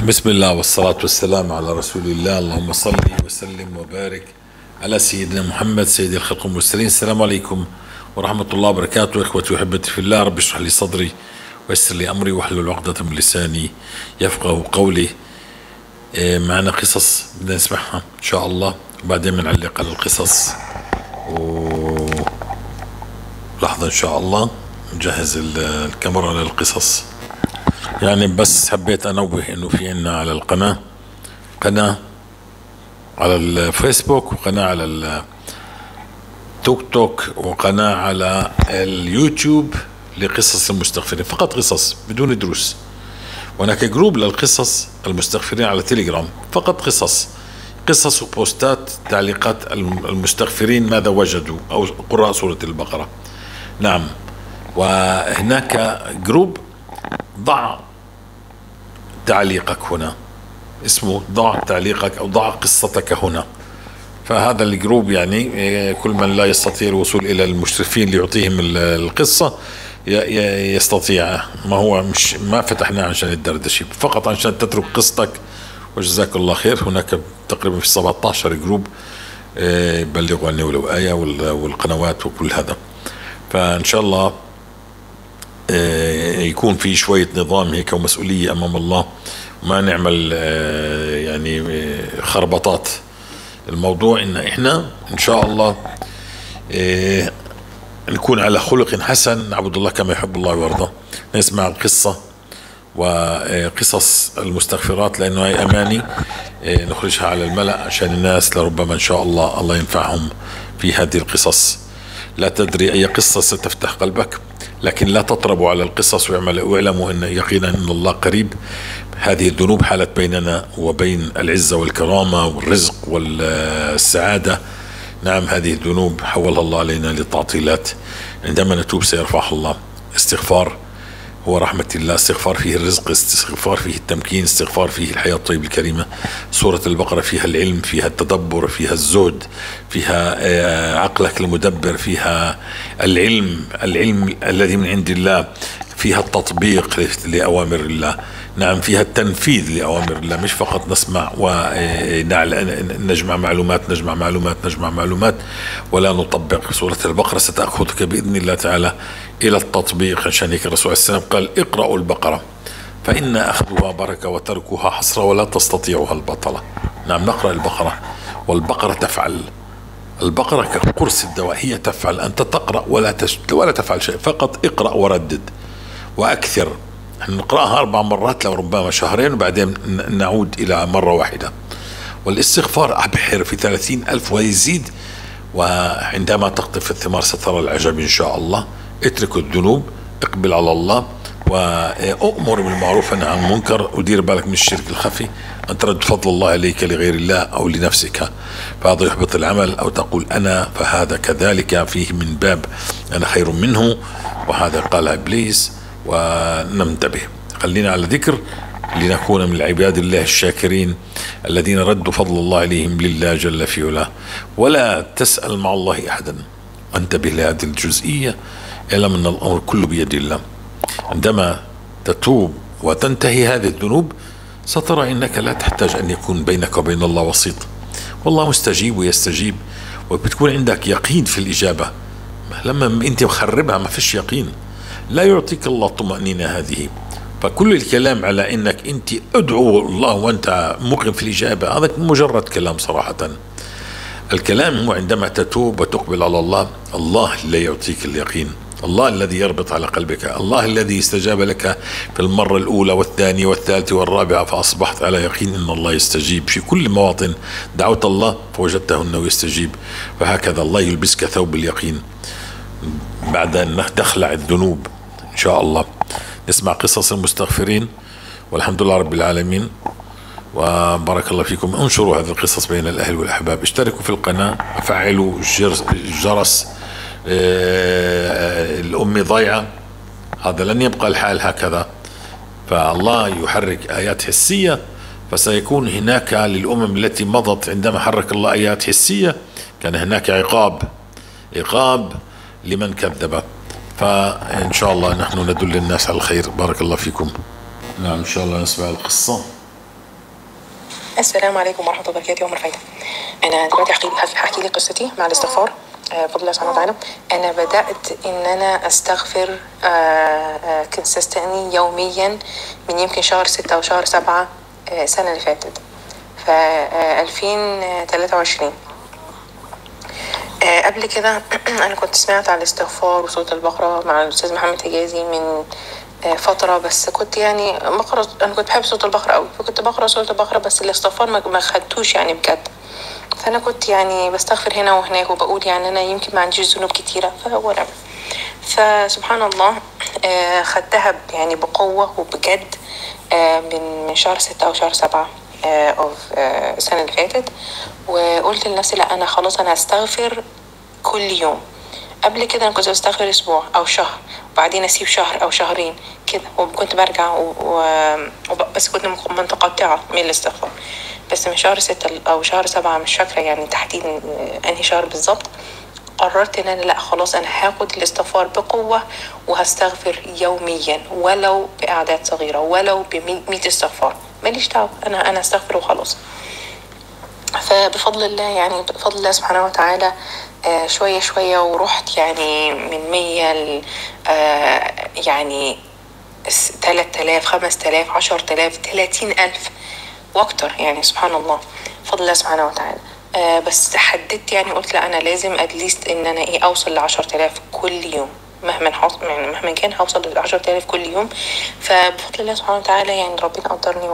بسم الله والصلاة والسلام على رسول الله. اللهم صل وسلم وبارك على سيدنا محمد سيد الخلق والمرسلين. السلام عليكم ورحمة الله وبركاته. إخوتي وأحبتي في الله، رب اشرح لي صدري ويسر لي أمري واحلل عقدة من لساني يفقه قولي. معنا قصص بدنا نسمعها إن شاء الله، وبعدين بنعلق على القصص. لحظة إن شاء الله نجهز الكاميرا للقصص. يعني بس حبيت انوه انه في عنا على القناة قناة على الفيسبوك، وقناة على التوك توك، وقناة على اليوتيوب لقصص المستغفرين، فقط قصص بدون دروس. وهناك جروب للقصص المستغفرين على تيليجرام، فقط قصص وبوستات تعليقات المستغفرين ماذا وجدوا او قراء سورة البقرة. نعم. وهناك جروب ضع تعليقك هنا، اسمه ضع تعليقك او ضع قصتك هنا. فهذا الجروب يعني كل من لا يستطيع الوصول الى المشرفين ليعطيهم القصة يستطيع. ما هو مش ما فتحناه عشان الدردشة، فقط عشان تترك قصتك وجزاك الله خير. هناك تقريبا في 17 جروب بلغوا عني ولو آية والقنوات وكل هذا. فإن شاء الله يكون في شوية نظام هيك ومسؤولية أمام الله، وما نعمل يعني خربطات. الموضوع إن إحنا إن شاء الله نكون على خلق حسن، نعبد الله كما يحب الله ويرضى، نسمع القصة وقصص المستغفرات، لأنه هي أماني نخرجها على الملأ عشان الناس لربما إن شاء الله ينفعهم في هذه القصص. لا تدري أي قصة ستفتح قلبك، لكن لا تطربوا على القصص واعلموا أن يقينا أن الله قريب. هذه الذنوب حالت بيننا وبين العزة والكرامة والرزق والسعادة. نعم، هذه الذنوب حولها الله علينا للتعطيلات. عندما نتوب سيرفعها الله. استغفار هو رحمة الله، استغفار فيه الرزق، استغفار فيه التمكين، استغفار فيه الحياة الطيبة الكريمة. سورة البقرة فيها العلم، فيها التدبر، فيها الزهد، فيها عقلك المدبر، فيها العلم الذي من عند الله، فيها التطبيق لأوامر الله. نعم، فيها التنفيذ لأوامر الله، مش فقط نسمع ونجمع معلومات ولا نطبق. سورة البقرة ستأخذك بإذن الله تعالى إلى التطبيق. عشان هيك الرسول عليه السلام قال: اقرأوا البقرة فإن أخذها بركة وتركها حسرة ولا تستطيعها البطلة. نعم، نقرأ البقرة، والبقرة تفعل. البقرة كقرص الدواء، هي تفعل. أنت تقرأ ولا تفعل شيء، فقط اقرأ وردد وأكثر. نقرأها 4 مرات لو ربما شهرين، وبعدين نعود إلى مرة واحدة. والاستغفار أبحر في 30,000 ويزيد. وعندما تقطف الثمار سترى العجب إن شاء الله. اترك الذنوب، اقبل على الله، وأؤمر بالمعروف ونهى عن المنكر، ودير بالك من الشرك الخفي، أن ترد فضل الله عليك لغير الله أو لنفسك، فهذا يحبط العمل. أو تقول أنا، فهذا كذلك فيه من باب أنا خير منه، وهذا قال إبليس. وننتبه، خلينا على ذكر لنكون من عباد الله الشاكرين الذين ردوا فضل الله عليهم لله جل في علاه. ولا تسأل مع الله أحدا. انتبه لهذه الجزئية، اعلم أن الأمر كله بيد الله. عندما تتوب وتنتهي هذه الذنوب سترى أنك لا تحتاج أن يكون بينك وبين الله وسيط، والله مستجيب ويستجيب، وبتكون عندك يقين في الإجابة. لما أنت مخربها ما فيش يقين، لا يعطيك الله الطمأنينة هذه. فكل الكلام على أنك أنت ادعو الله وأنت موقن في الإجابة، هذا مجرد كلام صراحة. الكلام هو عندما تتوب وتقبل على الله، الله اللي يعطيك اليقين، الله الذي يربط على قلبك، الله الذي استجاب لك في المرة الأولى والثانية والثالثة والرابعة، فأصبحت على يقين أن الله يستجيب في كل مواطن. دعوت الله فوجدته أنه يستجيب. فهكذا الله يلبسك ثوب اليقين بعد أن تخلع الذنوب إن شاء الله. نسمع قصص المستغفرين، والحمد لله رب العالمين، وبارك الله فيكم. انشروا هذه القصص بين الأهل والأحباب، اشتركوا في القناة، فعلوا الجرس. الأم ضيعة، هذا لن يبقى الحال هكذا. فالله يحرك آيات حسية، فسيكون هناك للأمم التي مضت عندما حرك الله آيات حسية كان هناك عقاب لمن كذب. فإن شاء الله نحن ندل الناس على الخير. بارك الله فيكم. نعم، إن شاء الله نسمع القصة. السلام عليكم ورحمة الله وبركاته. يوم الفايدة. أنا دلوقتي هحكي لك قصتي مع الاستغفار بفضل الله سبحانه وتعالى. أنا بدأت إن أنا أستغفر consistently يوميا من يمكن شهر 6 أو شهر 7 السنة اللي فاتت، ف 2023. قبل كده أنا كنت سمعت على الاستغفار وسورة البقرة مع الأستاذ محمد حجازي من فترة، بس كنت يعني بقرأ، أنا كنت بحب سورة البقرة قوي، فكنت بقرأ سورة البقرة بس الاستغفار ما خدتوش يعني بجد. فأنا كنت يعني بستغفر هنا وهناك وبقول يعني أنا يمكن ما عنديش ذنوب كتيرة فهو لا. فسبحان الله خدتها يعني بقوة وبجد من شهر 6 أو شهر 7 السنة اللي فاتت، وقلت لنفسي لا أنا خلاص أنا هستغفر كل يوم. قبل كده أنا كنت بستغفر أسبوع أو شهر وبعدين أسيب شهر أو شهرين كده وكنت برجع بس كنت متقطعة من الاستغفار. بس من شهر 6 أو شهر 7 مش فاكرة يعني تحديدا أنهي شهر بالظبط، قررت ان انا لا خلاص انا هاخد الاستغفار بقوة وهستغفر يوميا ولو باعداد صغيرة ولو ب100 استغفار، ماليش دعوة، انا استغفر وخلاص. فبفضل الله يعني بفضل الله سبحانه وتعالى شوية شوية ورحت يعني من 100 يعني 3000 5000 10000 30,000 واكتر يعني سبحان الله بفضل الله سبحانه وتعالى. بس حددت يعني قلت لا انا لازم اتليست ان انا اوصل ل10,000 كل يوم مهما يعني مهما كان هوصل ل10,000 كل يوم. فبفضل الله سبحانه وتعالى يعني ربنا قدرني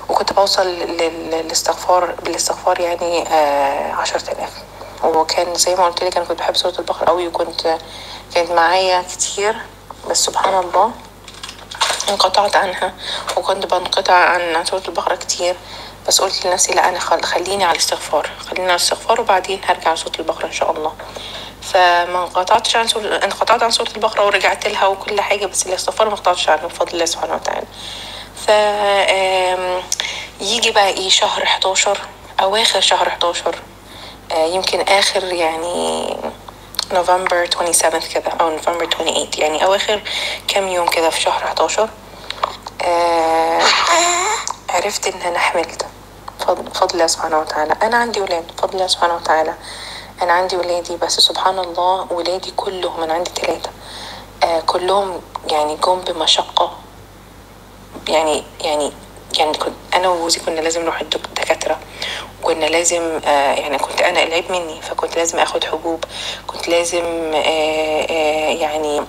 وكنت بوصل بالاستغفار يعني 10,000. وكان زي ما قلت لك انا كنت بحب سورة البقرة قوي كانت معايا كتير، بس سبحان الله انقطعت عنها وكنت بنقطع عن سورة البقرة كتير، بس قلت لنفسي لا انا خليني على الاستغفار وبعدين هرجع لسورة البقرة ان شاء الله. فما انقطعت عن سورة البقرة ورجعت لها وكل حاجة، بس الاستغفار ما انقطعتش عنه بفضل الله سبحانه وتعالى. يجي بقى شهر 11 اواخر شهر 11 يمكن اخر يعني نوفمبر 27 كده او نوفمبر 28 يعني اواخر كام يوم كده في شهر 11 عرفت ان انا حملت بفضل الله سبحانه وتعالى. انا عندي ولاد بفضل الله سبحانه وتعالى، انا عندي ولادي، بس سبحان الله ولادي كلهم انا عندي 3 كلهم يعني جم بمشقة. يعني كنت انا وجوزي كنا لازم نروح الدكاترة، وكنا لازم يعني كنت انا العيب مني فكنت لازم اخد حبوب، كنت لازم يعني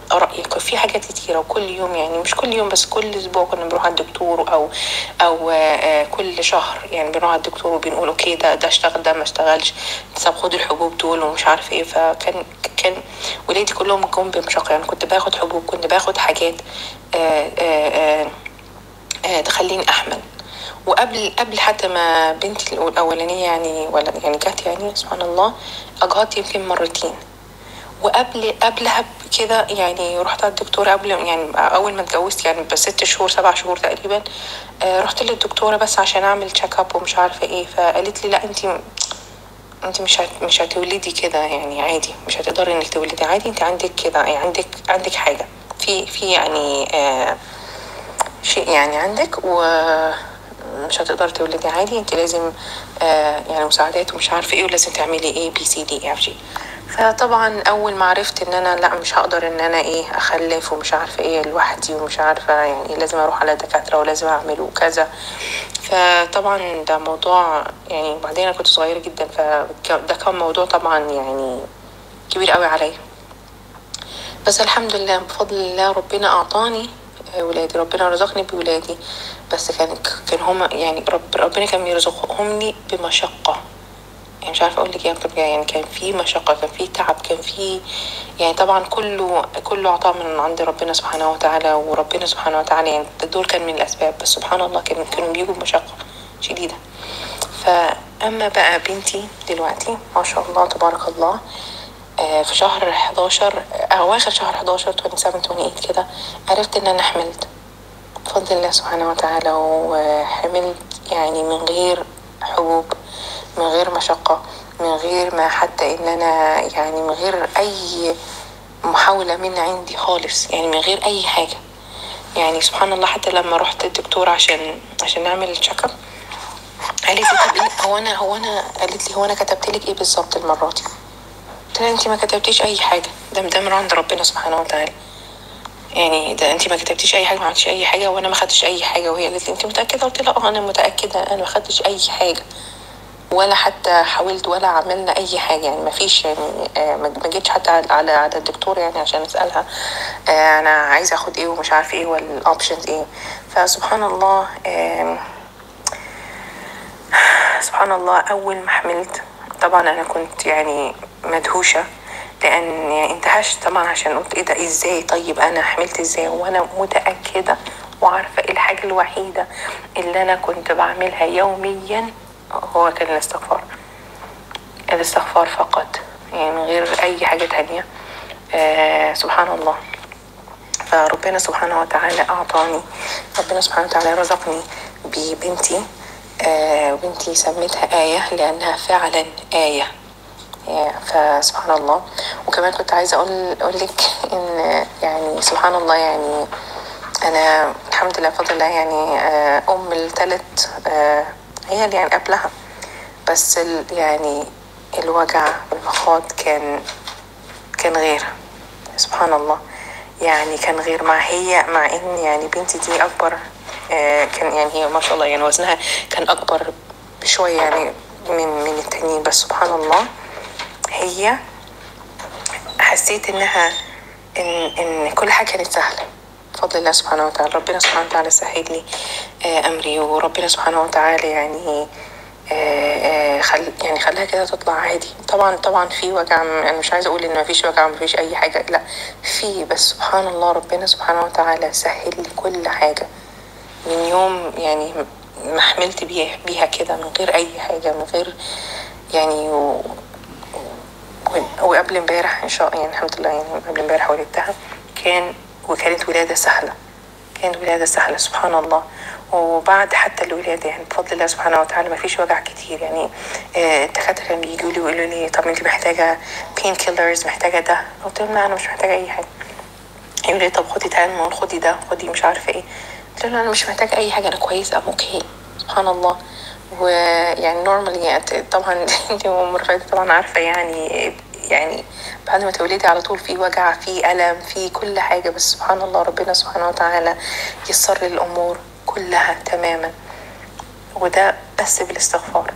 كان في حاجات كتيرة، وكل يوم يعني مش كل يوم بس كل اسبوع كنا بنروح على الدكتور او كل شهر يعني بنروح على الدكتور وبنقول اوكي ده اشتغل ده ما اشتغلش، طب خد الحبوب دول ومش عارف ايه. فكان ولادي كلهم جم بمشقة، يعني كنت باخد حبوب، كنت باخد حاجات تخليني احمل. وقبل حتى ما بنتي الاولانيه يعني جت يعني سبحان الله اجهضت يمكن مرتين. قبلها كده يعني رحت على الدكتوره قبل يعني اول ما اتجوزت يعني ب6 شهور 7 شهور تقريبا رحت للدكتوره بس عشان اعمل تشيك اب ومش عارفه ايه، فقالت لي لا انت مش هتولدي كده يعني عادي، مش هتقدري انك تولدي عادي، انت عندك كده يعني عندك حاجه في يعني شيء يعني عندك ومش هتقدر تولدي عادي، انت لازم يعني مساعدات ومش عارفه ايه ولازم تعملي ايه ABCD. فطبعا اول ما عرفت ان انا لا مش هقدر ان انا اخلف ومش عارفه ايه لوحدي ومش عارفه يعني لازم اروح على دكاتره ولازم اعمل وكذا، فطبعا ده موضوع يعني بعدين انا كنت صغيره جدا فده كان موضوع طبعا يعني كبير قوي عليا. بس الحمد لله بفضل الله ربنا اعطاني ولادي، ربنا رزقني بولادي، بس كان هما يعني ربنا كان بيرزقهم لي بمشقة، يعني مش عارفة اقول لك يعني كان في مشقة، كان في تعب، كان في يعني طبعا كله عطاء من عند ربنا سبحانه وتعالى، وربنا سبحانه وتعالى يعني دول كان من الاسباب، بس سبحان الله كانوا بيجوا بمشقة شديدة. فاما بقى بنتي دلوقتي ما شاء الله تبارك الله في شهر 11 اواخر شهر 11 27 28 كده عرفت ان انا حملت بفضل الله سبحانه وتعالى، وحملت يعني من غير حبوب، من غير مشقة، من غير ما حتى ان انا يعني من غير اي محاولة من عندي خالص، يعني من غير اي حاجة. يعني سبحان الله حتى لما رحت الدكتور عشان نعمل التشيك اب قالت لي طب إيه؟ هو انا كتبت لك ايه بالظبط المره دي؟ قلت لها انت ما كتبتيش اي حاجه، ده من عند ربنا سبحانه وتعالى. يعني ده انت ما كتبتيش اي حاجه، ما عملتيش اي حاجه، وانا ما خدتش اي حاجه. وهي قالت لي انت متاكده؟ قلت لها انا متاكده، انا ما خدتش اي حاجه ولا حتى حاولت ولا عملنا اي حاجه. يعني ما فيش، يعني ما جيتش حتى على الدكتور يعني عشان اسالها انا عايزه اخد ايه ومش عارف ايه والاوبشنز ايه. فسبحان الله، سبحان الله، اول ما حملت طبعا انا كنت يعني مدهوشه، لان يعني انتهشت طبعا عشان قلت ايه ده، ازاي؟ طيب انا حملت ازاي وانا متاكده وعارفه ايه الحاجه الوحيده اللي انا كنت بعملها يوميا؟ هو كان الاستغفار فقط، يعني من غير اي حاجه تانية. سبحان الله. فربنا سبحانه وتعالى اعطاني، ربنا سبحانه وتعالى رزقني ببنتي. بنتي سميتها آية لأنها فعلا آية. فسبحان الله. وكمان كنت عايزة أقول لك إن يعني سبحان الله، يعني أنا الحمد لله بفضل الله يعني أم ال3 عيال يعني قبلها، بس يعني الوجع والمخاض كان غير. سبحان الله، يعني كان غير. مع إن يعني بنتي دي أكبر، كان يعني هي ما شاء الله يعني وزنها كان أكبر بشوية يعني من التانيين، بس سبحان الله هي حسيت إن كل حاجة كانت سهلة بفضل الله سبحانه وتعالى. ربنا سبحانه وتعالى سهل لي أمري، وربنا سبحانه وتعالى يعني يعني خلاها كده تطلع عادي. طبعا في وجع، انا مش عايزه اقول ان مفيش وجع ومفيش اي حاجه، لا في، بس سبحان الله ربنا سبحانه وتعالى سهل لي كل حاجه من يوم يعني ما حملت بيها كده من غير اي حاجه، من غير يعني وقبل امبارح ان شاء الله يعني الحمد لله، يعني قبل امبارح ولدتها. وكانت ولاده سهله، كانت ولادة سهلة سبحان الله. وبعد حتى الولادة يعني بفضل الله سبحانه وتعالى ما فيش وجع كتير. يعني الدكاترة كانوا بيجوا لي ويقولوا لي طب انت محتاجة بين كيلرز، محتاجة ده؟ قلت لهم لا انا مش محتاجة اي حاجة. يقولوا لي طب خدي تانمون، خدي ده، خدي مش عارفة ايه. قلت لهم انا مش محتاجة اي حاجة، انا كويسة، ام اوكي. سبحان الله. ويعني نورمالي طبعا انت ام رفايدة طبعا عارفة يعني بعد ما تولدي على طول في وجع، في ألم، في كل حاجة، بس سبحان الله ربنا سبحانه وتعالى يسر لي الأمور كلها تماما، وده بس بالاستغفار.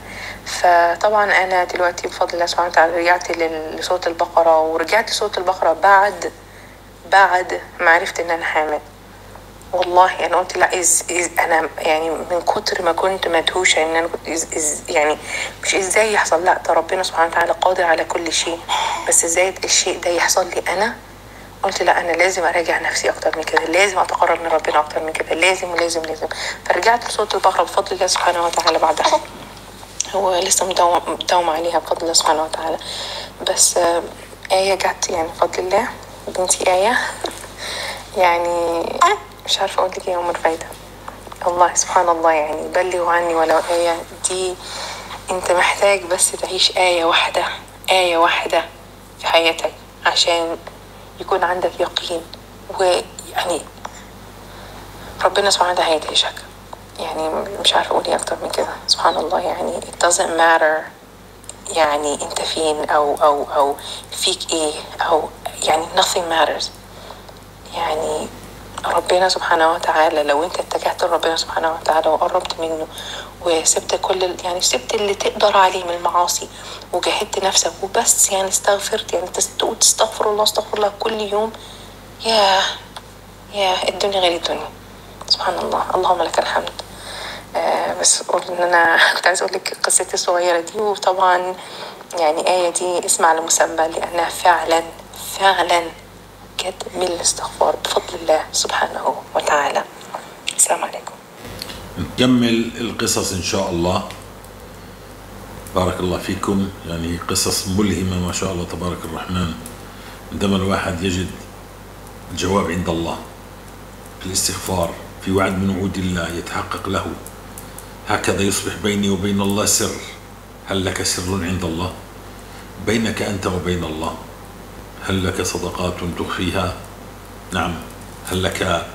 فطبعا أنا دلوقتي بفضل الله سبحانه وتعالى رجعت لسورة البقرة، ورجعت لسورة البقرة بعد ما عرفت إن أنا حامل. والله انا قلت لا انا يعني من كتر ما كنت مدهوشه ان انا كنت يعني مش ازاي يحصل، لا ده ربنا سبحانه وتعالى قادر على كل شيء، بس ازاي الشيء ده يحصل لي انا؟ قلت لا انا لازم اراجع نفسي اكتر من كده، لازم اتقرب من ربنا اكتر من كده، لازم لازم لازم. فرجعت لسورة البقرة بفضل الله سبحانه وتعالى بعدها. هو لسه مداوم عليها بفضل الله سبحانه وتعالى، بس آية جت يعني بفضل الله. بنتي آية يعني مش عارفة أقول لك إيه يا أم الفايدة. الله سبحان الله، يعني بلغوا عني ولو آية. دي أنت محتاج بس تعيش آية واحدة في حياتك عشان يكون عندك يقين، ويعني ربنا سبحانه وتعالى هيدهشك. يعني مش عارفة أقول إيه أكتر من كده. سبحان الله، يعني it doesn't matter يعني أنت فين أو فيك إيه، أو يعني nothing matters. يعني ربنا سبحانه وتعالى لو انت اتجهت لربنا سبحانه وتعالى وقربت منه وسبت يعني سبت اللي تقدر عليه من المعاصي وجاهدت نفسك وبس، يعني استغفرت، يعني تقول استغفر الله كل يوم، يا الدنيا غير الدنيا. سبحان الله، اللهم لك الحمد. بس اقول ان انا كنت عايز اقول لك قصتي الصغيره دي. وطبعا يعني آية دي اسم على مسمى، لانها فعلا جد من الاستغفار بفضل الله سبحانه وتعالى. السلام عليكم. نكمل القصص إن شاء الله. بارك الله فيكم. يعني قصص ملهمة ما شاء الله تبارك الرحمن. عندما الواحد يجد الجواب عند الله في الاستغفار، في وعد من وعود الله يتحقق له، هكذا يصبح بيني وبين الله سر. هل لك سر عند الله بينك أنت وبين الله؟ هل لك صدقات تخفيها؟ نعم. هل لك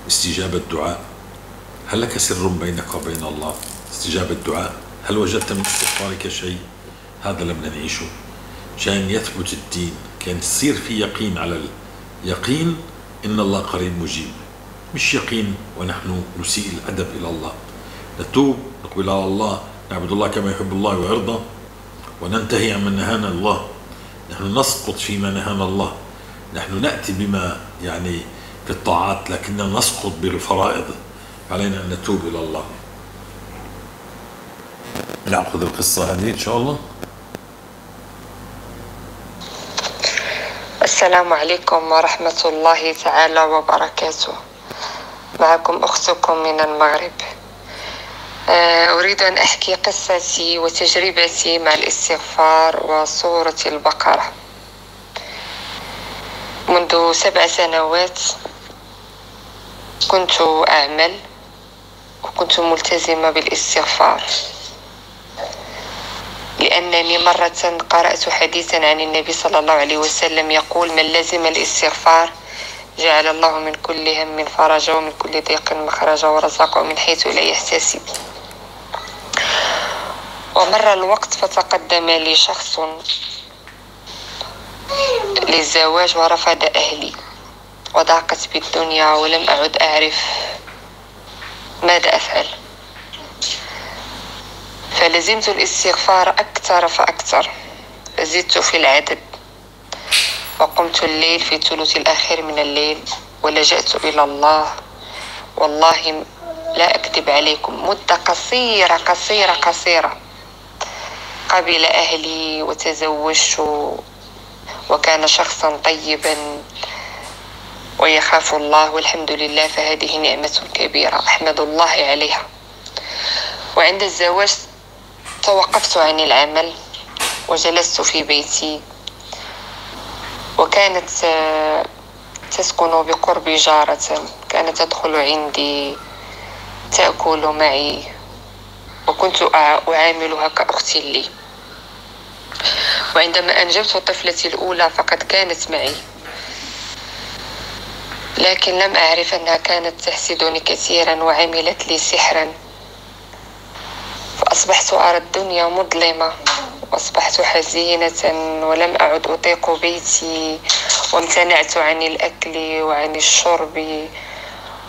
استجابة دعاء؟ هل لك سر بينك وبين الله استجابة الدعاء؟ هل وجدت من استغفارك شيء؟ هذا لم نعيشه. عشان يثبت الدين كان يصير في يقين على اليقين إن الله قريب مجيب، مش يقين ونحن نسيء الأدب إلى الله. نتوب، نقبل على الله، نعبد الله كما يحب الله ويرضى، وننتهي عما نهانا الله. نحن نسقط فيما نهانا الله، نحن نأتي بما يعني في الطاعات لكننا نسقط بالفرائض، علينا أن نتوب إلى الله. نأخذ القصة هذه إن شاء الله. السلام عليكم ورحمة الله تعالى وبركاته. معكم أختكم من المغرب. أريد أن أحكي قصتي وتجربتي مع الاستغفار وسورة البقرة. منذ 7 سنوات كنت أعمل وكنت ملتزمة بالاستغفار، لأنني مرة قرأت حديثا عن النبي صلى الله عليه وسلم يقول: من لزم الاستغفار جعل الله من كل هم فرجا ومن كل ضيق مخرجا ورزقه من حيث لا يحتسب. ومر الوقت فتقدم لي شخص للزواج ورفض أهلي، وضاقت بالدنيا ولم أعد أعرف ماذا أفعل، فلزمت الاستغفار أكثر فأكثر، زدت في العدد، وقمت الليل في الثلث الأخير من الليل ولجأت إلى الله. والله لا أكذب عليكم، مدة قصيرة قصيرة قصيرة قبل أهلي وتزوجت، وكان شخصا طيبا ويخاف الله، والحمد لله، فهذه نعمة كبيرة أحمد الله عليها. وعند الزواج توقفت عن العمل وجلست في بيتي، وكانت تسكن بقرب جارة، كانت تدخل عندي تأكل معي، وكنت أعاملها كأخت لي. وعندما أنجبت طفلتي الأولى فقد كانت معي، لكن لم أعرف أنها كانت تحسدني كثيرا وعملت لي سحرا، فأصبحت أرى الدنيا مظلمة، وأصبحت حزينة ولم أعد أطيق بيتي، وامتنعت عن الأكل وعن الشرب.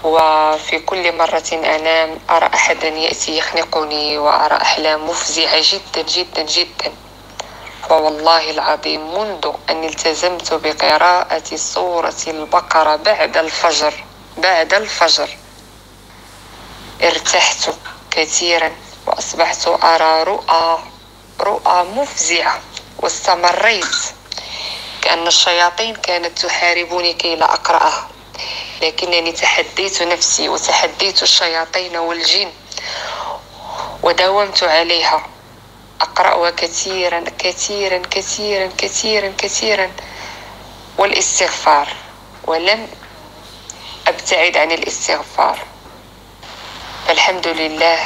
وفي كل مرة أنام أرى أحدا يأتي يخنقني، وأرى أحلام مفزعة جدا جدا جدا. فوالله العظيم منذ أن التزمت بقراءة سورة البقرة بعد الفجر ارتحت كثيرا، وأصبحت أرى رؤى مفزعة، واستمريت كأن الشياطين كانت تحاربني كي لا أقرأها، لكنني تحديت نفسي وتحديت الشياطين والجن وداومت عليها أقرأها كثيرا كثيرا كثيرا كثيرا كثيرا والاستغفار، ولم أبتعد عن الاستغفار. فالحمد لله،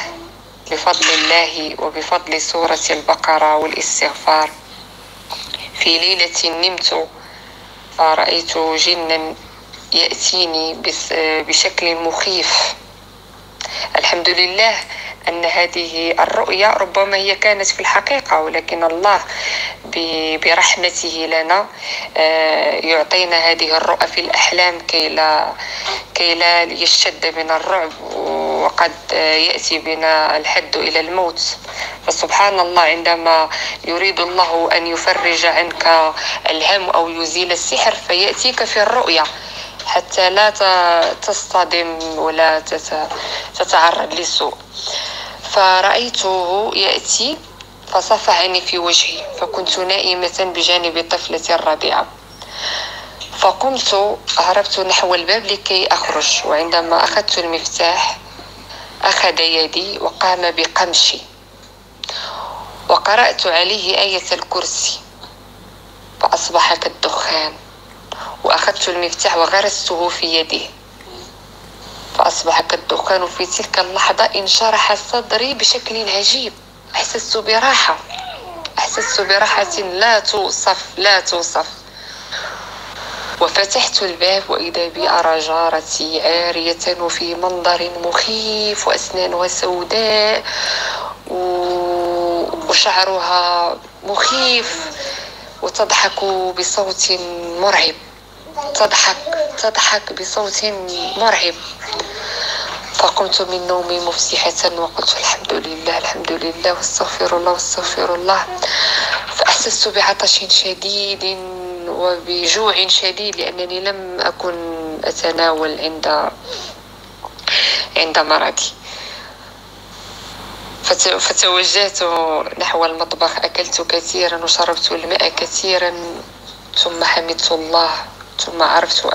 بفضل الله وبفضل سورة البقرة والاستغفار، في ليلة نمت فرأيت جنا يأتيني بشكل مخيف. الحمد لله أن هذه الرؤيا ربما هي كانت في الحقيقة، ولكن الله برحمته لنا يعطينا هذه الرؤى في الأحلام كي لا يشتد بنا الرعب، وقد يأتي بنا الحد إلى الموت. فسبحان الله، عندما يريد الله أن يفرج عنك الهم أو يزيل السحر فيأتيك في الرؤيا حتى لا تصطدم ولا تتعرض للسوء. فرأيته يأتي فصفعني في وجهي، فكنت نائمة بجانب طفلتي الرضيعة، فقمت هربت نحو الباب لكي أخرج، وعندما أخذت المفتاح أخذ يدي وقام بقمشي، وقرأت عليه آية الكرسي فأصبح كالدخان، وأخذت المفتاح وغرسته في يده فأصبح كالدخان. في تلك اللحظة انشرح صدري بشكل عجيب، أحسست براحة لا توصف. وفتحت الباب وإذا بي أرى جارتي عارية وفي منظر مخيف وأسنانها سوداء وشعرها مخيف وتضحك بصوت مرعب، تضحك بصوت مرعب. فقمت من نومي مفزعة وقلت الحمد لله واستغفر الله. فأحسست بعطش شديد وبجوع شديد لأنني لم أكن أتناول عند مرضي. فتوجهت نحو المطبخ، أكلت كثيرا وشربت الماء كثيرا، ثم حمدت الله، ثم عرفت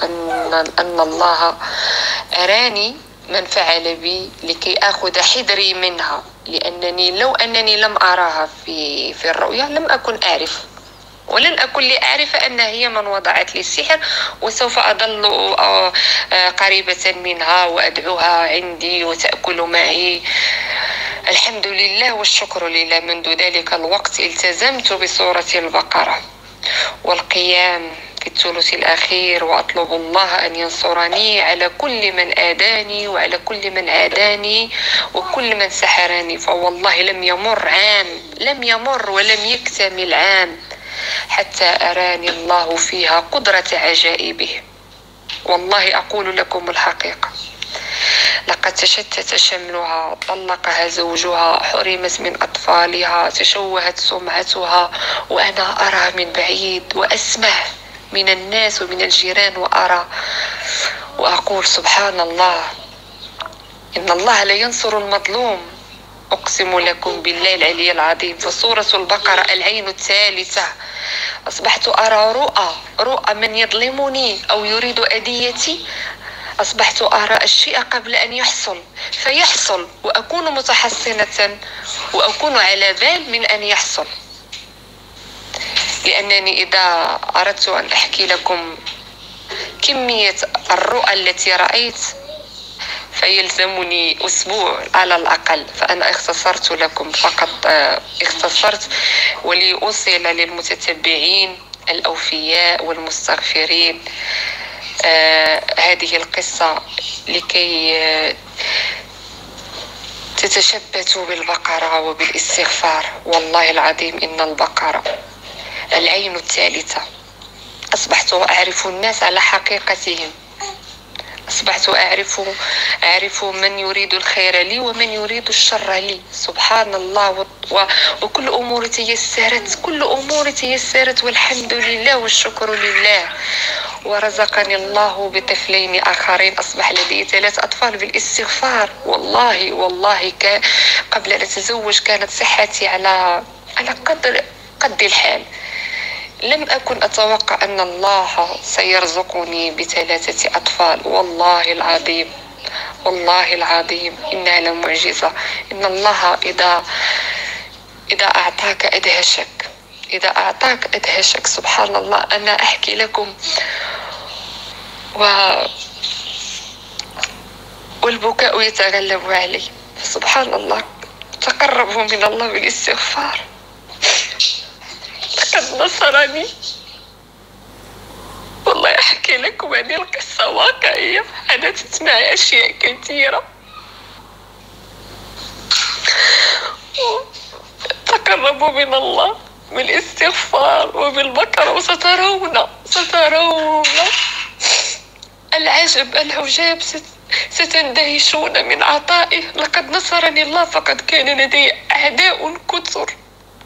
أن الله أراني من فعل بي لكي أخذ حذري منها، لأنني لو أنني لم أراها في الرؤيا لم أكن أعرف، ولن أكن لأعرف أن هي من وضعت لي السحر، وسوف أظل قريبة منها وأدعوها عندي وتأكل معي. الحمد لله والشكر لله. منذ ذلك الوقت التزمت بسورة البقرة والقيام في الثلث الأخير، وأطلب الله أن ينصرني على كل من آذاني وعلى كل من عاداني وكل من سحرني. فوالله لم يمر ولم يكتمل عام حتى أراني الله فيها قدرة عجائبه. والله أقول لكم الحقيقة، لقد تشتت شملها، طلقها زوجها، حرمت من أطفالها، تشوهت سمعتها، وأنا أرى من بعيد وأسمع من الناس ومن الجيران وأرى وأقول سبحان الله، إن الله لا ينصر المظلوم. أقسم لكم بالله العلي العظيم. فسورة البقرة العين الثالثة. أصبحت أرى رؤى من يظلمني أو يريد أذيتي. أصبحت أرى الشيء قبل أن فيحصل، وأكون متحصنة وأكون على بال من أن يحصل. لأنني إذا أردت أن أحكي لكم كمية الرؤى التي رأيت فيلزمني أسبوع على الأقل، فأنا اختصرت لكم فقط، ولأوصل للمتتبعين الأوفياء والمستغفرين هذه القصة لكي تتشبثوا بالبقرة وبالاستغفار. والله العظيم إن البقرة العين الثالثة. أصبحت أعرف الناس على حقيقتهم، أصبحت أعرف من يريد الخير لي ومن يريد الشر لي. سبحان الله. وكل أمور تيسرت والحمد لله والشكر لله. ورزقني الله بطفلين آخرين. أصبح لدي 3 أطفال بالاستغفار. والله قبل أن أتزوج كانت صحتي على قد الحال. لم أكن أتوقع أن الله سيرزقني ب3 أطفال. والله العظيم إنها لمعجزة. إن الله إذا أعطاك أدهشك. سبحان الله. أنا أحكي لكم والبكاء يتغلب علي. سبحان الله. تقربوا من الله بالاستغفار. لقد نصرني. والله أحكي لكم هذه القصة واقعية، حدثت معي أشياء كثيرة. تقربوا من الله بالاستغفار وبالبقرة وسترون العجاب. ستندهشون من عطائه. لقد نصرني الله، فقد كان لدي أعداء كثر،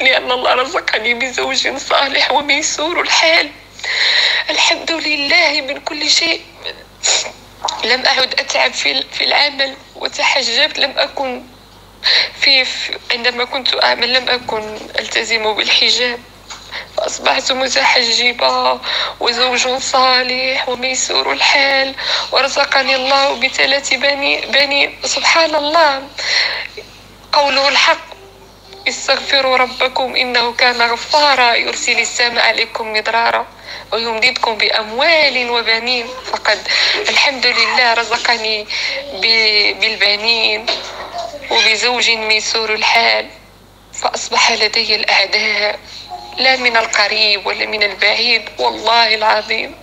لأن الله رزقني بزوج صالح وميسور الحال. الحمد لله من كل شيء. لم أعد أتعب في العمل، وتحجبت. لم أكن عندما كنت أعمل لم أكن ألتزم بالحجاب، فأصبحت متحجبة وزوج صالح وميسور الحال. ورزقني الله ب3 بنين. سبحان الله. قوله الحق: استغفروا ربكم إنه كان غفارا يرسل السماء عليكم مدرارا ويمددكم بأموال وبنين. فقد الحمد لله رزقني بالبنين وبزوج ميسور الحال. فأصبح لدي الأعداء، لا من القريب ولا من البعيد. والله العظيم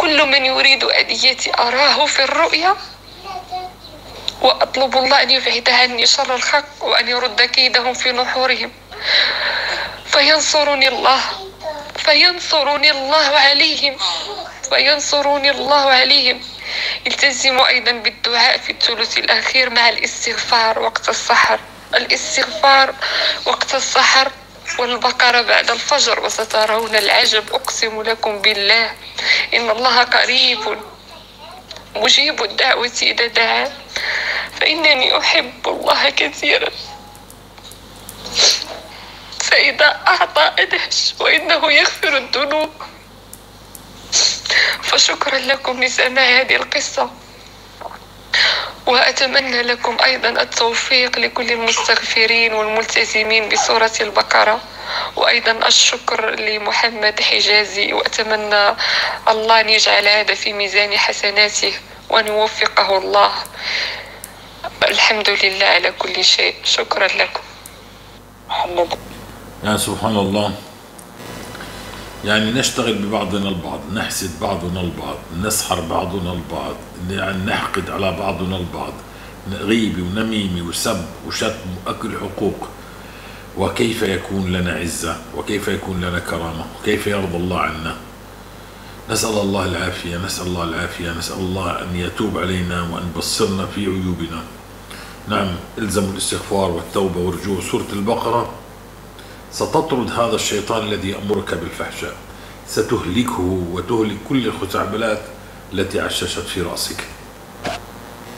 كل من يريد أذيتي أراه في الرؤيا، وأطلب الله أن يبعد عني شر الخلق وأن يرد كيدهم في نحورهم، فينصرني الله عليهم، فينصرني الله عليهم. التزموا أيضا بالدعاء في الثلث الأخير مع الاستغفار وقت السحر والبقرة بعد الفجر، وسترون العجب أقسم لكم بالله إن الله قريب مجيب الدعوة إذا دعا، فإنني أحب الله كثيرا، فإذا أعطى أدهش وإنه يغفر الذنوب. فشكرا لكم لسماع هذه القصة، وأتمنى لكم أيضا التوفيق لكل المستغفرين والملتزمين بسورة البقرة، وأيضا الشكر لمحمد حجازي، وأتمنى الله أن يجعل هذا في ميزان حسناته وأن يوفقه الله. الحمد لله على كل شيء. شكرا لكم. محمد. يا سبحان الله، يعني نشتغل ببعضنا البعض، نحسد بعضنا البعض، نسحر بعضنا البعض، يعني نحقد على بعضنا البعض، غيبة ونميمة وسب وشتم وأكل حقوق. وكيف يكون لنا عزة؟ وكيف يكون لنا كرامة؟ وكيف يرضى الله عنا؟ نسأل الله العافية، نسأل الله العافية، نسأل الله أن يتوب علينا وأن يبصرنا في عيوبنا. نعم، الزموا الاستغفار والتوبة والرجوع. سورة البقرة ستطرد هذا الشيطان الذي يأمرك بالفحشاء، ستهلكه وتهلك كل الخزعبلات التي عششت في رأسك.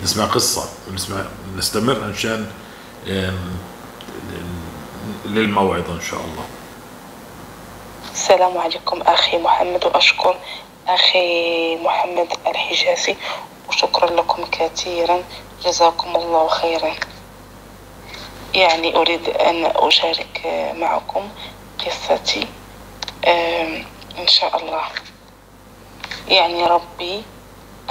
نسمع قصة نستمر عشان للموعظة إن شاء الله. السلام عليكم أخي محمد، وأشكر أخي محمد الحجازي، وشكرا لكم كثيرا، جزاكم الله خيرا. يعني أريد أن أشارك معكم قصتي إن شاء الله. يعني ربي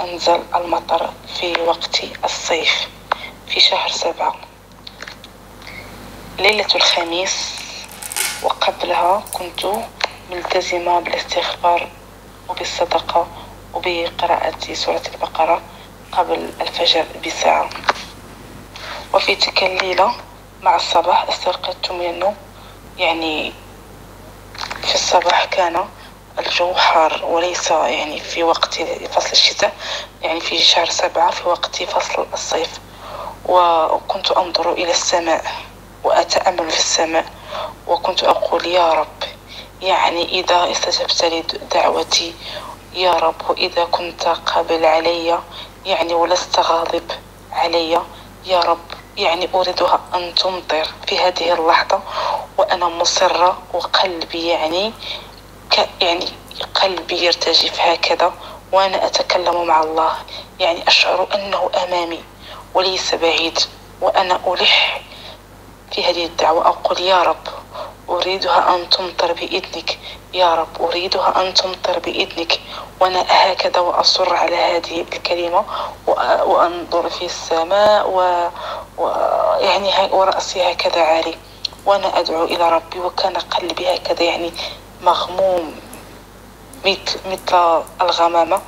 أنزل المطر في وقت الصيف في شهر 7 ليلة الخميس، وقبلها كنت ملتزمة بالاستغفار وبالصدقة وبقراءة سورة البقرة قبل الفجر بساعة. وفي تلك الليلة مع الصباح استيقظت من النوم. يعني في الصباح كان الجو حار، وليس يعني في وقت فصل الشتاء، يعني في شهر 7 في وقت فصل الصيف. وكنت أنظر إلى السماء وأتأمل في السماء، وكنت أقول يا رب، يعني إذا استجبت لدعوتي يا رب، وإذا كنت قابل علي يعني ولست غاضب علي يا رب، يعني أريدها أن تمطر في هذه اللحظة، وأنا مصرة، وقلبي يعني قلبي يرتجف هكذا وأنا أتكلم مع الله. يعني أشعر أنه أمامي وليس بعيد، وأنا ألح في هذه الدعوة أقول يا رب أريدها أن تمطر بإذنك، يا رب أريدها أن تمطر بإذنك. وأنا هكذا وأصر على هذه الكلمة، وأنظر في السماء يعني ورأسي هكذا عالي وأنا أدعو إلى ربي، وكان قلبي هكذا يعني مغموم مثل الغمامة.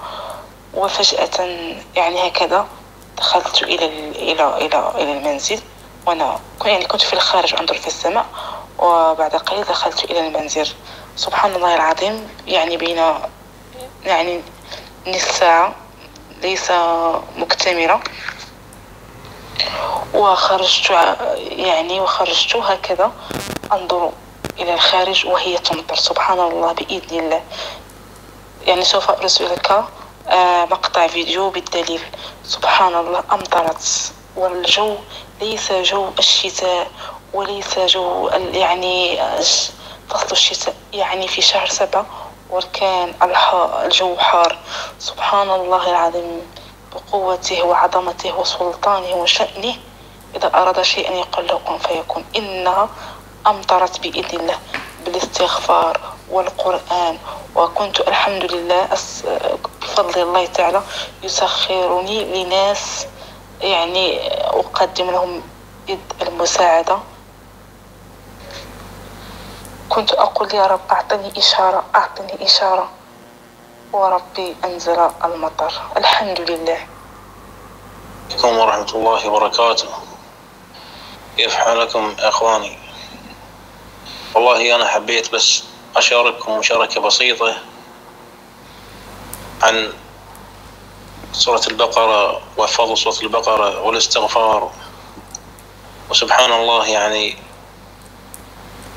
وفجأة يعني هكذا دخلت إلى المنزل، وأنا يعني كنت في الخارج أنظر في السماء، وبعد قليل دخلت إلى المنزل. سبحان الله العظيم، يعني بين يعني نصف ساعة ليس مكتملة، وخرجت هكذا أنظر إلى الخارج وهي تمطر. سبحان الله بإذن الله. يعني سوف أرسلك مقطع فيديو بالدليل. سبحان الله أمطرت، والجو ليس جو الشتاء، وليس جو يعني فصل الشتاء، يعني في شهر 7 وكان الجو حار. سبحان الله العظيم بقوته وعظمته وسلطانه وشأنه، إذا أراد شيئا يقول له كن فيكون. إنها أمطرت بإذن الله بالاستغفار والقرآن. وكنت الحمد لله بفضل الله تعالى يسخرني لناس يعني أقدم لهم يد المساعدة. كنت أقول يا رب أعطني إشارة، أعطني إشارة. وربي أنزل المطر الحمد لله. عليكم ورحمة الله وبركاته. كيف حالكم أخواني؟ والله أنا حبيت بس أشارككم مشاركة بسيطة عن سورة البقرة وفضل سورة البقرة والاستغفار. وسبحان الله يعني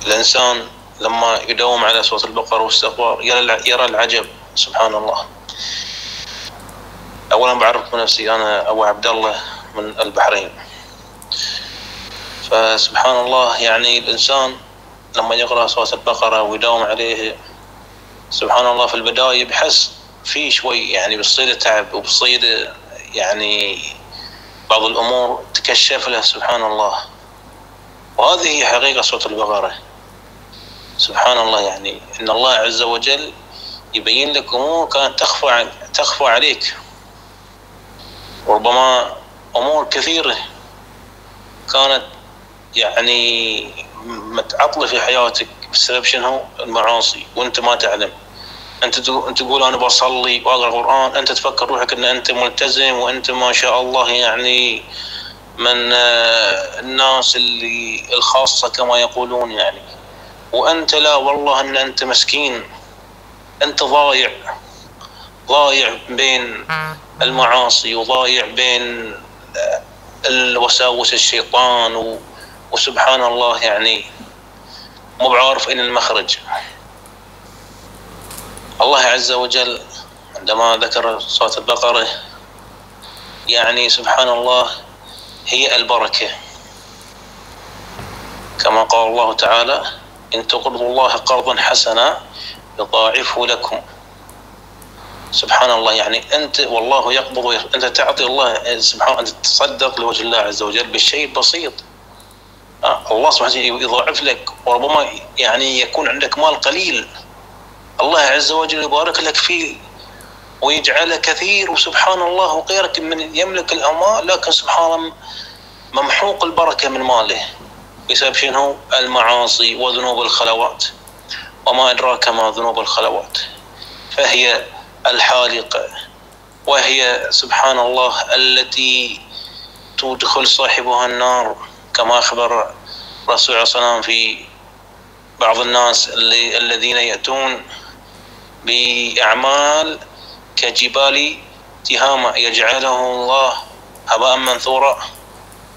الإنسان لما يداوم على سورة البقرة والاستغفار يرى العجب. سبحان الله. أولا بعرف نفسي، أنا أبو عبد الله من البحرين. فسبحان الله يعني الإنسان لما يقرأ سورة البقرة ويداوم عليه سبحان الله في البداية بحس في شوي يعني بتصير تعب وبتصير يعني بعض الأمور تكشف له. سبحان الله. وهذه هي حقيقة سورة البقرة. سبحان الله يعني إن الله عز وجل يبين لك أمور كانت تخفى عليك، وربما أمور كثيرة كانت يعني متعطلة في حياتك بسبب شنو؟ المعاصي، وأنت ما تعلم. أنت تقول أنا بصلي وأقرأ قرآن، أنت تفكر روحك أن أنت ملتزم وأنت ما شاء الله يعني من الناس اللي الخاصة كما يقولون يعني، وأنت لا والله أن أنت مسكين، أنت ضايع بين المعاصي وضايع بين الوساوس الشيطان وسبحان الله يعني مو بعارف أين المخرج. الله عز وجل عندما ذكر سورة البقرة يعني سبحان الله هي البركة، كما قال الله تعالى إن تقرضوا الله قرضا حسنا يضاعفه لكم. سبحان الله يعني أنت والله يقبض أنت تعطي الله سبحانه، أنت تصدق لوجه الله عز وجل بالشيء البسيط، الله سبحانه يضاعف لك. وربما يعني يكون عندك مال قليل، الله عز وجل يبارك لك فيه ويجعله كثير. وسبحان الله وغيرك من يملك الأموال لكن سبحان الله ممحوق البركة من ماله بسبب شنو؟ المعاصي وذنوب الخلوات. وما أدراك ما ذنوب الخلوات، فهي الحالقة، وهي سبحان الله التي تدخل صاحبها النار، كما أخبر الرسول صلى الله عليه وسلم في بعض الناس الذين يأتون بأعمال كجبال تهامة يجعله الله هباء منثورا.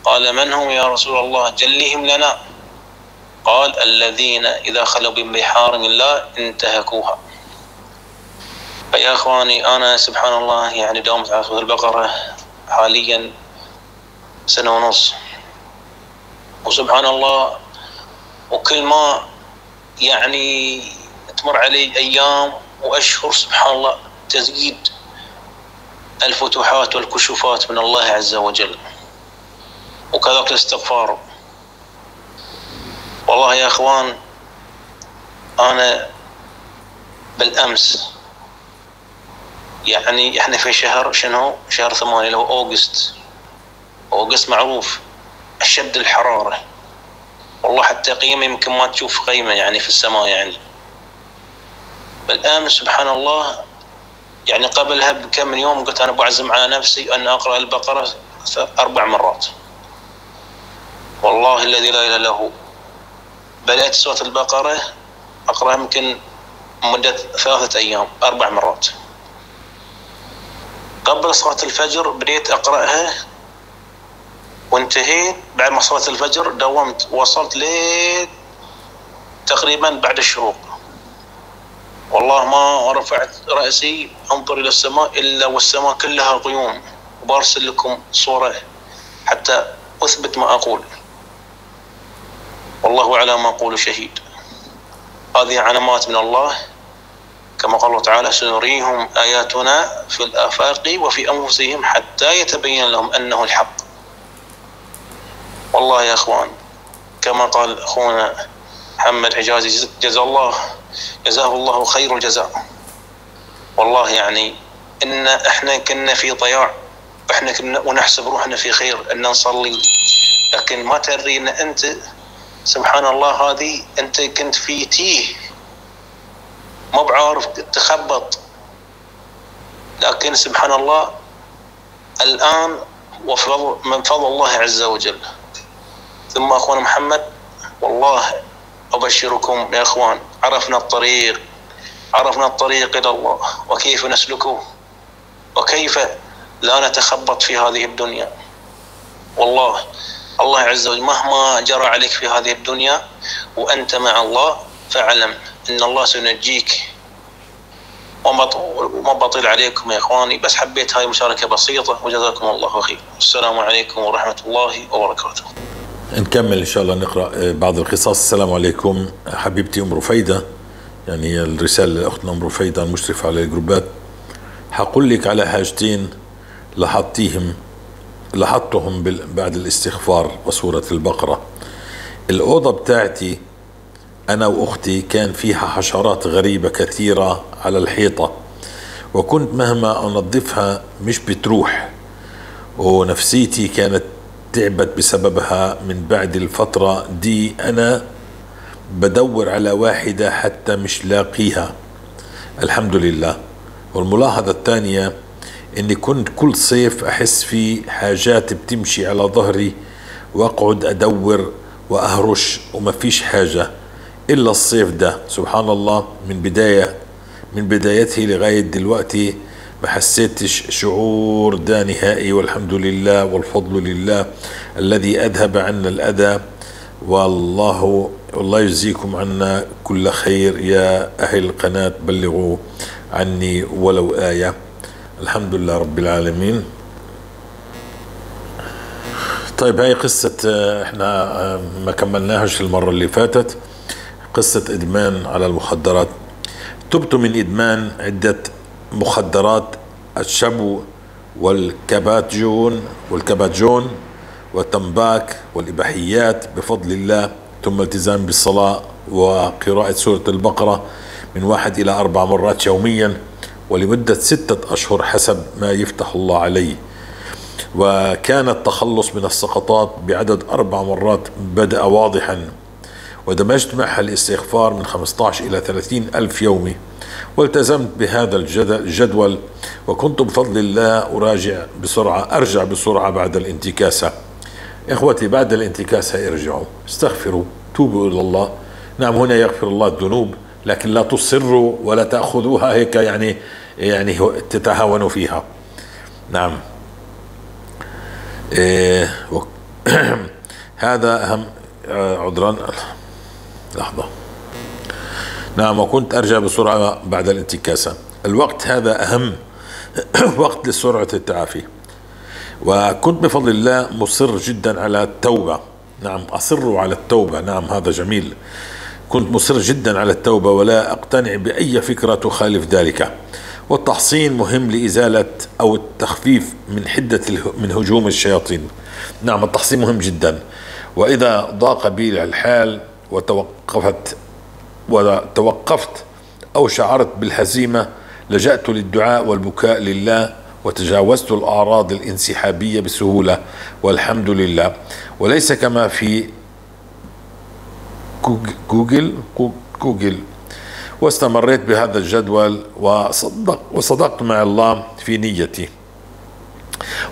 قال من هم يا رسول الله؟ جلهم لنا. قال الذين إذا خلوا ببحار الله انتهكوها. فيا أخواني أنا سبحان الله يعني داومت على سورة البقرة حاليا 1.5 سنة، وسبحان الله وكل ما يعني تمر علي أيام وأشهر سبحان الله تزيد الفتوحات والكشوفات من الله عز وجل، وكذلك الاستغفار. والله يا أخوان أنا بالأمس يعني إحنا في شهر شنو؟ شهر 8 اللي هو أوغست معروف أشد الحرارة، والله حتى قيمة يمكن ما تشوف قيمة يعني في السماء يعني. بالأمس سبحان الله يعني قبلها بكم من يوم قلت أنا بعزم على نفسي أن أقرأ البقرة 4 مرات. والله الذي لا إله إلا هو بدأت سورة البقرة أقرأها يمكن مدة 3 أيام 4 مرات. قبل صلاة الفجر بديت أقرأها وانتهيت. بعد ما صلاة الفجر داومت وصلت ليه تقريبا بعد الشروق. والله ما رفعت رأسي أنظر إلى السماء إلا والسماء كلها غيوم. وبارسل لكم صورة حتى أثبت ما أقول، والله على ما أقول شهيد. هذه علامات من الله، كما قال الله تعالى سنريهم آياتنا في الآفاق وفي أنفسهم حتى يتبين لهم أنه الحق. والله يا أخوان كما قال أخونا محمد حجازي جزاه الله خير الجزاء. والله يعني إن إحنا كنا في ضياع، إحنا كنا ونحسب روحنا في خير أن نصلي، لكن ما تدري أن أنت سبحان الله هذه أنت كنت في تيه، ما بعارف تخبط لكن سبحان الله الآن من فضل الله عز وجل. ثم أخونا محمد، والله أبشركم يا أخوان، عرفنا الطريق إلى الله وكيف نسلكه وكيف لا نتخبط في هذه الدنيا. والله الله عز وجل مهما جرى عليك في هذه الدنيا وأنت مع الله فاعلم إن الله سينجيك. وما بطيل عليكم يا إخواني، بس حبيت هاي مشاركة بسيطة وجزاكم الله خير. السلام عليكم ورحمة الله وبركاته. نكمل إن شاء الله، نقرأ بعض القصص. السلام عليكم حبيبتي أم رفيدة، يعني الرسالة لأختنا أم رفيدة المشرفة على الجروبات. حقول لك على حاجتين لاحظتهم بعد الاستغفار وسورة البقرة. الأوضة بتاعتي أنا وأختي كان فيها حشرات غريبة كثيرة على الحيطة، وكنت مهما أنظفها مش بتروح، ونفسيتي كانت تعبت بسببها. من بعد الفترة دي أنا بدور على واحدة حتى مش لاقيها، الحمد لله. والملاحظة الثانية إني كنت كل صيف أحس في حاجات بتمشي على ظهري، وأقعد أدور وأهرش وما فيش حاجة إلا الصيف ده. سبحان الله، من بدايته لغاية دلوقتي ما حسيتش شعور ده نهائي، والحمد لله والفضل لله الذي أذهب عنا الأذى. والله يجزيكم عنا كل خير يا أهل القناة، بلغوا عني ولو آية. الحمد لله رب العالمين. طيب، هاي قصة احنا ما كملناهاش المرة اللي فاتت، قصة إدمان على المخدرات. تبت من إدمان عدة مخدرات: الشبو والكباتجون والتمباك والإباحيات بفضل الله، ثم التزام بالصلاة وقراءة سورة البقرة من 1 إلى 4 مرات يوميا، ولمدة 6 أشهر حسب ما يفتح الله علي. وكان التخلص من السقطات بعدد 4 مرات بدأ واضحا، ودمجت معها الاستغفار من 15 إلى 30 ألف يومي، والتزمت بهذا الجدول. وكنت بفضل الله أرجع بسرعة بعد الانتكاسة. إخوتي، بعد الانتكاسة ارجعوا، استغفروا، توبوا إلى الله. نعم، هنا يغفر الله الذنوب، لكن لا تصروا ولا تأخذوها هيك يعني تتهاونوا فيها. نعم. هذا أهم. عذرا، لحظة. نعم، وكنت أرجع بسرعة بعد الانتكاسة. الوقت هذا أهم وقت لسرعة التعافي، وكنت بفضل الله مصر جدا على التوبة. نعم، أصر على التوبة. نعم، هذا جميل. كنت مصر جدا على التوبة ولا أقتنع بأي فكرة تخالف ذلك. والتحصين مهم لإزالة أو التخفيف من هجوم الشياطين. نعم، التحصين مهم جدا. وإذا ضاق بي الحال وتوقفت أو شعرت بالهزيمة، لجأت للدعاء والبكاء لله، وتجاوزت الأعراض الانسحابية بسهولة والحمد لله. وليس كما في جوجل. واستمريت بهذا الجدول وصدقت مع الله في نيتي،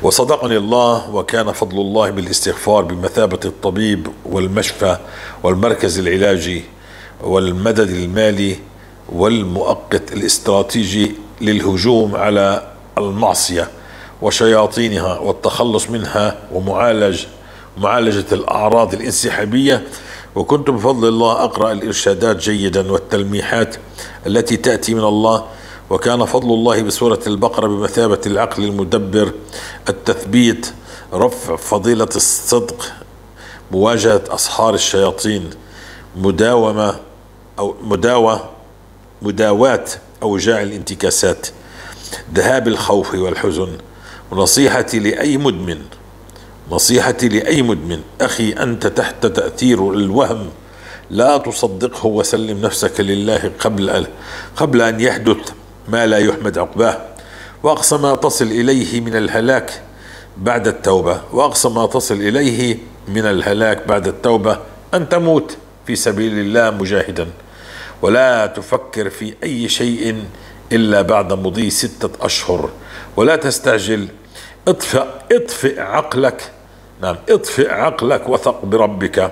وصدقني الله، وكان فضل الله بالاستغفار بمثابة الطبيب والمشفى والمركز العلاجي والمدد المالي والمؤقت الاستراتيجي للهجوم على المعصية وشياطينها والتخلص منها ومعالجة الأعراض الانسحابية. وكنت بفضل الله أقرأ الإرشادات جيدا والتلميحات التي تأتي من الله. وكان فضل الله بسورة البقرة بمثابة العقل المدبر، التثبيت، رفع فضيلة الصدق، مواجهة أسحار الشياطين، مداواة أوجاع الانتكاسات، ذهاب الخوف والحزن. ونصيحتي لأي مدمن أخي، أنت تحت تأثير الوهم، لا تصدقه وسلم نفسك لله قبل أن يحدث ما لا يحمد عقباه. وأقصى ما تصل إليه من الهلاك بعد التوبة أن تموت في سبيل الله مجاهدا، ولا تفكر في أي شيء إلا بعد مضي 6 أشهر. ولا تستعجل، اطفئ عقلك، نعم اطفئ عقلك، وثق بربك،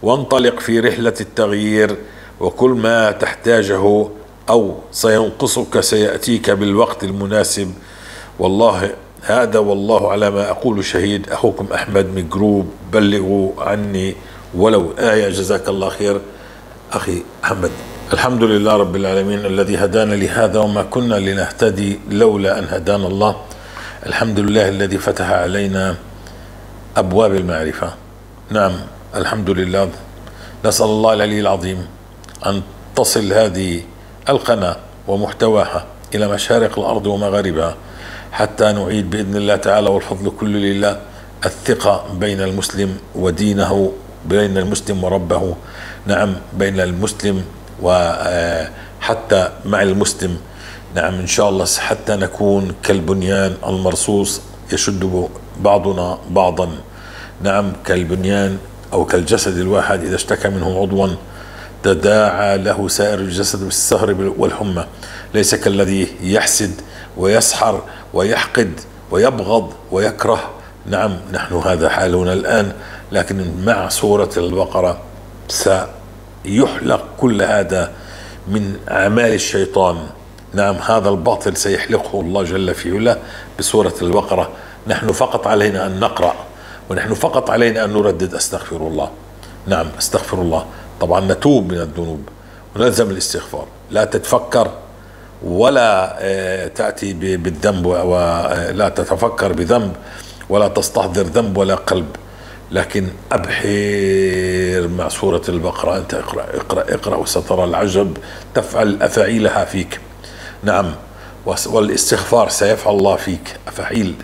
وانطلق في رحلة التغيير، وكل ما تحتاجه أو سينقصك سيأتيك بالوقت المناسب. والله هذا والله على ما أقول شهيد. أخوكم أحمد من جروب بلغوا عني ولو آية. جزاك الله خير أخي أحمد. الحمد لله رب العالمين الذي هدانا لهذا وما كنا لنهتدي لولا أن هدانا الله. الحمد لله الذي فتح علينا أبواب المعرفة. نعم الحمد لله. نسأل الله العلي العظيم أن تصل هذه القناة ومحتواها إلى مشارق الأرض ومغاربها، حتى نعيد بإذن الله تعالى، والفضل كله لله، الثقة بين المسلم ودينه، بين المسلم وربه، نعم بين المسلم وحتى مع المسلم، نعم إن شاء الله، حتى نكون كالبنيان المرصوص يشد بعضنا بعضا، نعم كالبنيان أو كالجسد الواحد إذا اشتكى منه عضوا تداعى له سائر الجسد بالسهر والحمى. ليس كالذي يحسد ويسحر ويحقد ويبغض ويكره. نعم نحن هذا حالنا الآن، لكن مع سورة البقرة سيحلق كل هذا من أعمال الشيطان. نعم هذا الباطل سيحلقه الله جل في علاه بسورة البقرة. نحن فقط علينا أن نقرأ، ونحن فقط علينا أن نردد أستغفر الله. نعم أستغفر الله. طبعا نتوب من الذنوب ونلزم الاستغفار. لا تتفكر ولا تأتي بالذنب، ولا تتفكر بذنب ولا تستحضر ذنب ولا قلب، لكن أبحر مع سورة البقرة. أنت اقرأ اقرأ اقرأ وسترى العجب تفعل أفعيلها فيك. نعم والاستغفار سيفعل الله فيك أفعيل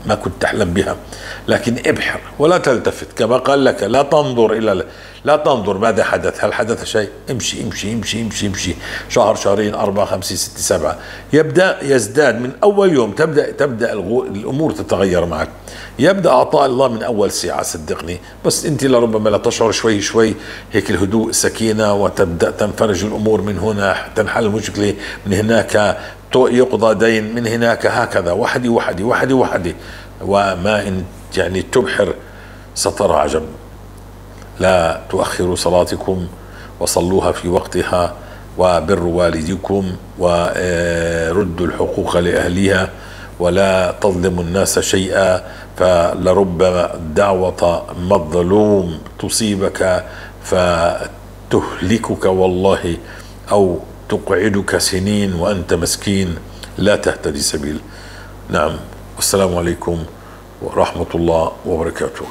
ما كنت تحلم بها. لكن ابحر ولا تلتفت، كما قال لك لا تنظر ماذا حدث، هل حدث شيء، امشي امشي امشي امشي امشي، شهر شهرين 4 5 6 7 يبدأ يزداد من أول يوم، تبدأ الأمور تتغير معك. يبدأ عطاء الله من أول ساعة صدقني، بس أنت لربما لا تشعر شوي شوي هيك الهدوء السكينة، وتبدأ تنفرج الأمور من هنا، تنحل المشكلة من هناك، يقضى دين من هناك، هكذا وحدي وحدي وحدي وحدي. وما إن يعني تبحر سترى عجب. لا تؤخروا صلاتكم وصلوها في وقتها، وبروا والديكم، وردوا الحقوق لأهلها، ولا تظلموا الناس شيئا، فلربما دعوة مظلوم تصيبك فتهلكك والله، أو تقعدك سنين وأنت مسكين لا تهتدي سبيل. نعم والسلام عليكم ورحمة الله وبركاته.